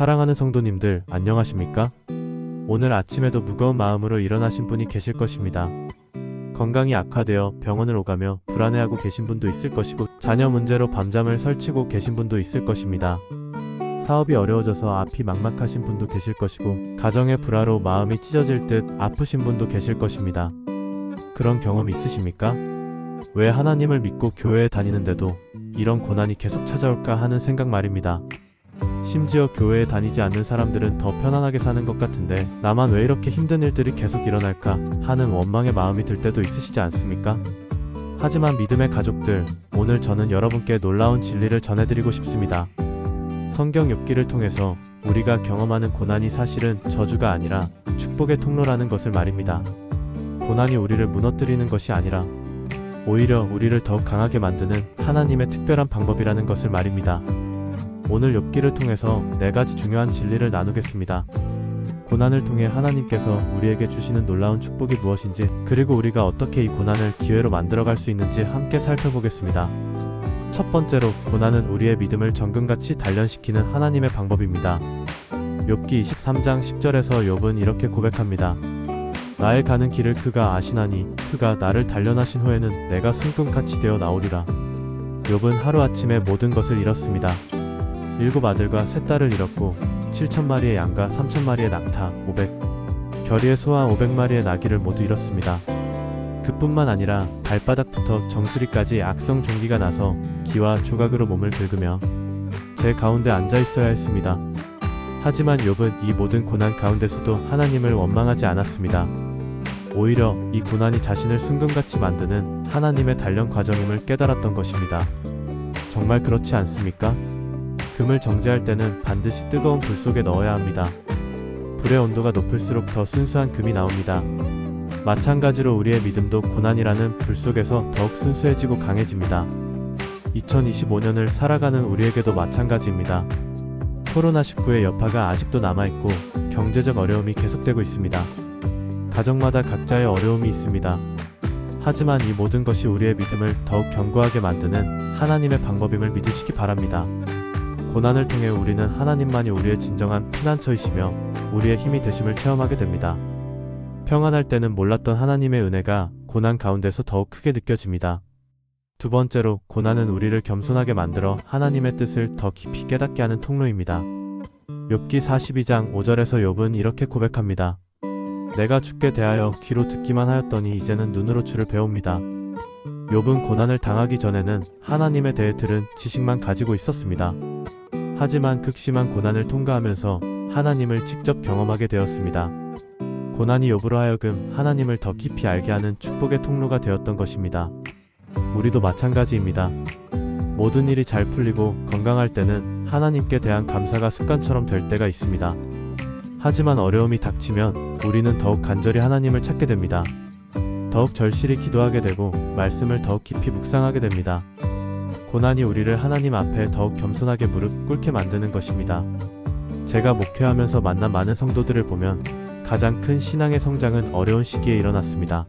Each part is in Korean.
사랑하는 성도님들, 안녕하십니까? 오늘 아침에도 무거운 마음으로 일어나신 분이 계실 것입니다. 건강이 악화되어 병원을 오가며 불안해하고 계신 분도 있을 것이고, 자녀 문제로 밤잠을 설치고 계신 분도 있을 것입니다. 사업이 어려워져서 앞이 막막하신 분도 계실 것이고, 가정의 불화로 마음이 찢어질 듯 아프신 분도 계실 것입니다. 그런 경험 있으십니까? 왜 하나님을 믿고 교회에 다니는데도 이런 고난이 계속 찾아올까 하는 생각 말입니다. 심지어 교회에 다니지 않는 사람들은 더 편안하게 사는 것 같은데 나만 왜 이렇게 힘든 일들이 계속 일어날까 하는 원망의 마음이 들 때도 있으시지 않습니까? 하지만 믿음의 가족들, 오늘 저는 여러분께 놀라운 진리를 전해드리고 싶습니다. 성경 욥기를 통해서 우리가 경험하는 고난이 사실은 저주가 아니라 축복의 통로라는 것을 말입니다. 고난이 우리를 무너뜨리는 것이 아니라 오히려 우리를 더욱 강하게 만드는 하나님의 특별한 방법이라는 것을 말입니다. 오늘 욥기를 통해서 4가지 중요한 진리를 나누겠습니다. 고난을 통해 하나님께서 우리에게 주시는 놀라운 축복이 무엇인지, 그리고 우리가 어떻게 이 고난을 기회로 만들어갈 수 있는지 함께 살펴보겠습니다. 첫 번째로, 고난은 우리의 믿음을 정금같이 단련시키는 하나님의 방법입니다. 욥기 23장 10절에서 욥은 이렇게 고백합니다. 나의 가는 길을 그가 아시나니 그가 나를 단련하신 후에는 내가 숨금같이 되어 나오리라. 욥은 하루아침에 모든 것을 잃었습니다. 7 아들과 3 딸을 잃었고 7,000마리의 양과 3,000마리의 낙타 500, 겨리의 소와 500마리의 나귀를 모두 잃었습니다. 그뿐만 아니라 발바닥부터 정수리까지 악성 종기가 나서 기와 조각으로 몸을 긁으며 제 가운데 앉아 있어야 했습니다. 하지만 욥은 이 모든 고난 가운데서도 하나님을 원망하지 않았습니다. 오히려 이 고난이 자신을 순금같이 만드는 하나님의 단련 과정임을 깨달았던 것입니다. 정말 그렇지 않습니까? 금을 정제할 때는 반드시 뜨거운 불 속에 넣어야 합니다. 불의 온도가 높을수록 더 순수한 금이 나옵니다. 마찬가지로 우리의 믿음도 고난이라는 불 속에서 더욱 순수해지고 강해집니다. 2025년을 살아가는 우리에게도 마찬가지입니다. 코로나19의 여파가 아직도 남아있고 경제적 어려움이 계속되고 있습니다. 가정마다 각자의 어려움이 있습니다. 하지만 이 모든 것이 우리의 믿음을 더욱 견고하게 만드는 하나님의 방법임을 믿으시기 바랍니다. 고난을 통해 우리는 하나님만이 우리의 진정한 피난처이시며 우리의 힘이 되심을 체험하게 됩니다. 평안할 때는 몰랐던 하나님의 은혜가 고난 가운데서 더욱 크게 느껴집니다. 두 번째로, 고난은 우리를 겸손하게 만들어 하나님의 뜻을 더 깊이 깨닫게 하는 통로입니다. 욥기 42장 5절에서 욥은 이렇게 고백합니다. 내가 주께 대하여 귀로 듣기만 하였더니 이제는 눈으로 주를 배웁니다. 욥은 고난을 당하기 전에는 하나님에 대해 들은 지식만 가지고 있었습니다. 하지만 극심한 고난을 통과하면서 하나님을 직접 경험하게 되었습니다. 고난이 욥으로 하여금 하나님을 더 깊이 알게 하는 축복의 통로가 되었던 것입니다. 우리도 마찬가지입니다. 모든 일이 잘 풀리고 건강할 때는 하나님께 대한 감사가 습관처럼 될 때가 있습니다. 하지만 어려움이 닥치면 우리는 더욱 간절히 하나님을 찾게 됩니다. 더욱 절실히 기도하게 되고 말씀을 더욱 깊이 묵상하게 됩니다. 고난이 우리를 하나님 앞에 더욱 겸손하게 무릎 꿇게 만드는 것입니다. 제가 목회하면서 만난 많은 성도들을 보면 가장 큰 신앙의 성장은 어려운 시기에 일어났습니다.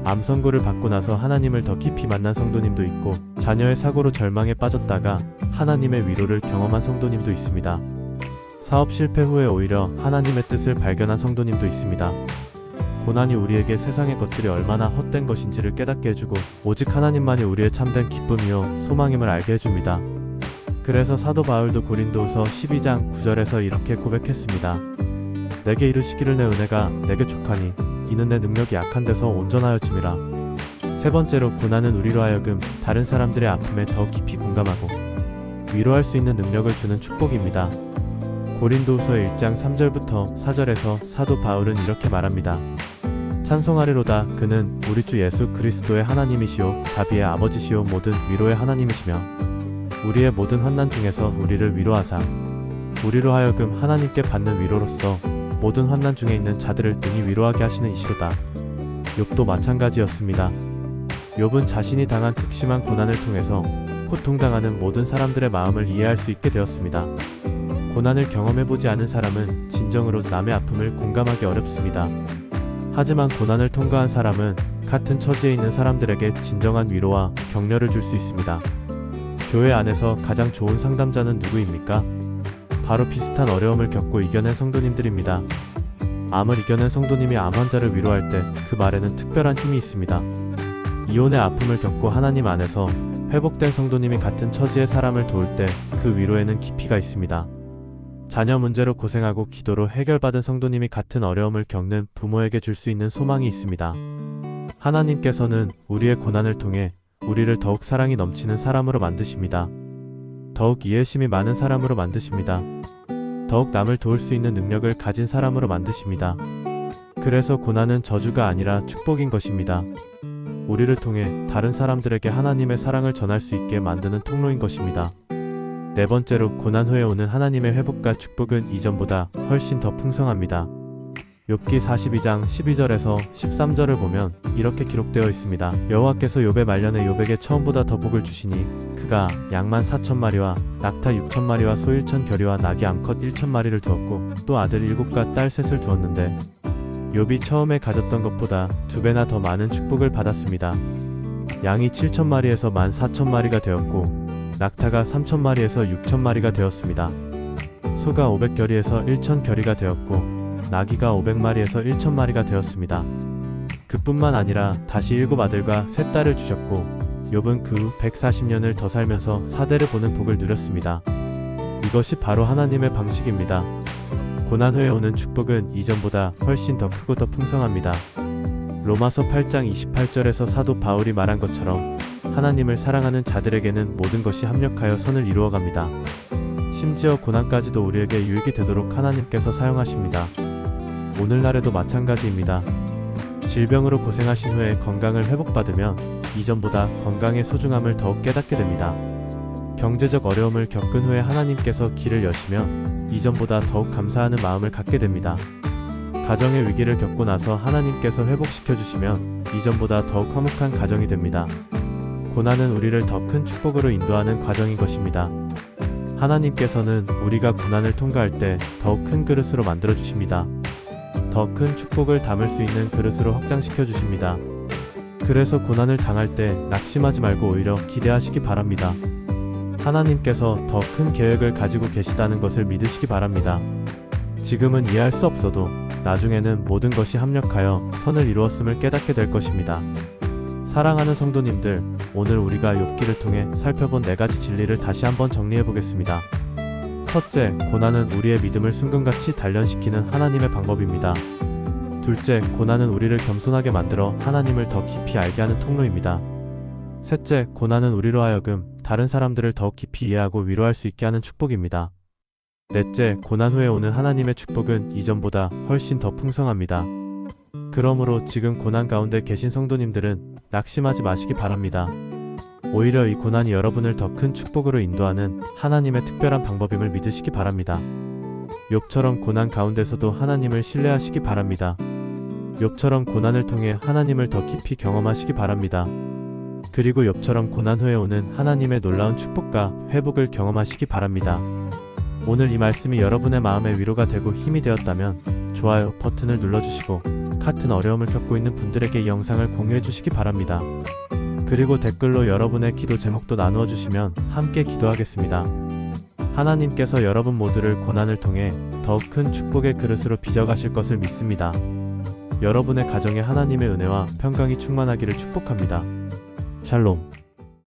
암 선고를 받고 나서 하나님을 더 깊이 만난 성도님도 있고, 자녀의 사고로 절망에 빠졌다가 하나님의 위로를 경험한 성도님도 있습니다. 사업 실패 후에 오히려 하나님의 뜻을 발견한 성도님도 있습니다. 고난이 우리에게 세상의 것들이 얼마나 헛된 것인지를 깨닫게 해주고, 오직 하나님만이 우리의 참된 기쁨이요 소망임을 알게 해줍니다. 그래서 사도 바울도 고린도후서 12장 9절에서 이렇게 고백했습니다. 내게 이르시기를 내 은혜가 내게 족하니 이는 내 능력이 약한 데서 온전하여짐이라. 세 번째로, 고난은 우리로 하여금 다른 사람들의 아픔에 더 깊이 공감하고 위로할 수 있는 능력을 주는 축복입니다. 고린도후서 1장 3절부터 4절에서 사도 바울은 이렇게 말합니다. 찬송하리로다. 그는 우리 주 예수 그리스도의 하나님이시오 자비의 아버지시오 모든 위로의 하나님이시며 우리의 모든 환난 중에서 우리를 위로하사 우리로 하여금 하나님께 받는 위로로서 모든 환난 중에 있는 자들을 능히 위로하게 하시는 이시로다. 욥도 마찬가지였습니다. 욥은 자신이 당한 극심한 고난을 통해서 고통당하는 모든 사람들의 마음을 이해할 수 있게 되었습니다. 고난을 경험해보지 않은 사람은 진정으로 남의 아픔을 공감하기 어렵습니다. 하지만 고난을 통과한 사람은 같은 처지에 있는 사람들에게 진정한 위로와 격려를 줄 수 있습니다. 교회 안에서 가장 좋은 상담자는 누구입니까? 바로 비슷한 어려움을 겪고 이겨낸 성도님들입니다. 암을 이겨낸 성도님이 암 환자를 위로할 때 그 말에는 특별한 힘이 있습니다. 이혼의 아픔을 겪고 하나님 안에서 회복된 성도님이 같은 처지의 사람을 도울 때 그 위로에는 깊이가 있습니다. 자녀 문제로 고생하고 기도로 해결받은 성도님이 같은 어려움을 겪는 부모에게 줄 수 있는 소망이 있습니다. 하나님께서는 우리의 고난을 통해 우리를 더욱 사랑이 넘치는 사람으로 만드십니다. 더욱 이해심이 많은 사람으로 만드십니다. 더욱 남을 도울 수 있는 능력을 가진 사람으로 만드십니다. 그래서 고난은 저주가 아니라 축복인 것입니다. 우리를 통해 다른 사람들에게 하나님의 사랑을 전할 수 있게 만드는 통로인 것입니다. 네 번째로, 고난 후에 오는 하나님의 회복과 축복은 이전보다 훨씬 더 풍성합니다. 욥기 42장 12절에서 13절을 보면 이렇게 기록되어 있습니다. 여호와께서 욥의 말년에 욥에게 처음보다 더 복을 주시니 그가 양만 4,000마리와 낙타 6,000마리와 소 1,000겨리와 나귀 암컷 1,000마리를 두었고 또 아들 7과 딸 셋을 두었는데 욥이 처음에 가졌던 것보다 2배나 더 많은 축복을 받았습니다. 양이 7,000마리에서 14,000마리가 되었고 낙타가 3,000마리에서 6,000마리가 되었습니다. 소가 500겨리에서 1,000겨리가 되었고 나귀가 500마리에서 1,000마리가 되었습니다. 그뿐만 아니라 다시 7 아들과 3 딸을 주셨고 욥은 그 후 140년을 더 살면서 4대를 보는 복을 누렸습니다. 이것이 바로 하나님의 방식입니다. 고난 후에 오는 축복은 이전보다 훨씬 더 크고 더 풍성합니다. 로마서 8장 28절에서 사도 바울이 말한 것처럼 하나님을 사랑하는 자들에게는 모든 것이 합력하여 선을 이루어갑니다. 심지어 고난까지도 우리에게 유익이 되도록 하나님께서 사용하십니다. 오늘날에도 마찬가지입니다. 질병으로 고생하신 후에 건강을 회복받으면 이전보다 건강의 소중함을 더욱 깨닫게 됩니다. 경제적 어려움을 겪은 후에 하나님께서 길을 여시면 이전보다 더욱 감사하는 마음을 갖게 됩니다. 가정의 위기를 겪고 나서 하나님께서 회복시켜 주시면 이전보다 더욱 화목한 가정이 됩니다. 고난은 우리를 더 큰 축복으로 인도하는 과정인 것입니다. 하나님께서는 우리가 고난을 통과할 때 더욱 큰 그릇으로 만들어 주십니다. 더 큰 축복을 담을 수 있는 그릇으로 확장시켜 주십니다. 그래서 고난을 당할 때 낙심하지 말고 오히려 기대하시기 바랍니다. 하나님께서 더 큰 계획을 가지고 계시다는 것을 믿으시기 바랍니다. 지금은 이해할 수 없어도 나중에는 모든 것이 합력하여 선을 이루었음을 깨닫게 될 것입니다. 사랑하는 성도님들, 오늘 우리가 욥기를 통해 살펴본 4가지 진리를 다시 한번 정리해 보겠습니다. 첫째, 고난은 우리의 믿음을 순금같이 단련시키는 하나님의 방법입니다. 둘째, 고난은 우리를 겸손하게 만들어 하나님을 더 깊이 알게 하는 통로입니다. 셋째, 고난은 우리로 하여금 다른 사람들을 더 깊이 이해하고 위로할 수 있게 하는 축복입니다. 넷째, 고난 후에 오는 하나님의 축복은 이전보다 훨씬 더 풍성합니다. 그러므로 지금 고난 가운데 계신 성도님들은 낙심하지 마시기 바랍니다. 오히려 이 고난이 여러분을 더 큰 축복으로 인도하는 하나님의 특별한 방법임을 믿으시기 바랍니다. 욥처럼 고난 가운데서도 하나님을 신뢰하시기 바랍니다. 욥처럼 고난을 통해 하나님을 더 깊이 경험하시기 바랍니다. 그리고 욥처럼 고난 후에 오는 하나님의 놀라운 축복과 회복을 경험하시기 바랍니다. 오늘 이 말씀이 여러분의 마음에 위로가 되고 힘이 되었다면 좋아요 버튼을 눌러주시고 같은 어려움을 겪고 있는 분들에게 이 영상을 공유해 주시기 바랍니다. 그리고 댓글로 여러분의 기도 제목도 나누어 주시면 함께 기도하겠습니다. 하나님께서 여러분 모두를 고난을 통해 더욱 큰 축복의 그릇으로 빚어가실 것을 믿습니다. 여러분의 가정에 하나님의 은혜와 평강이 충만하기를 축복합니다. 샬롬.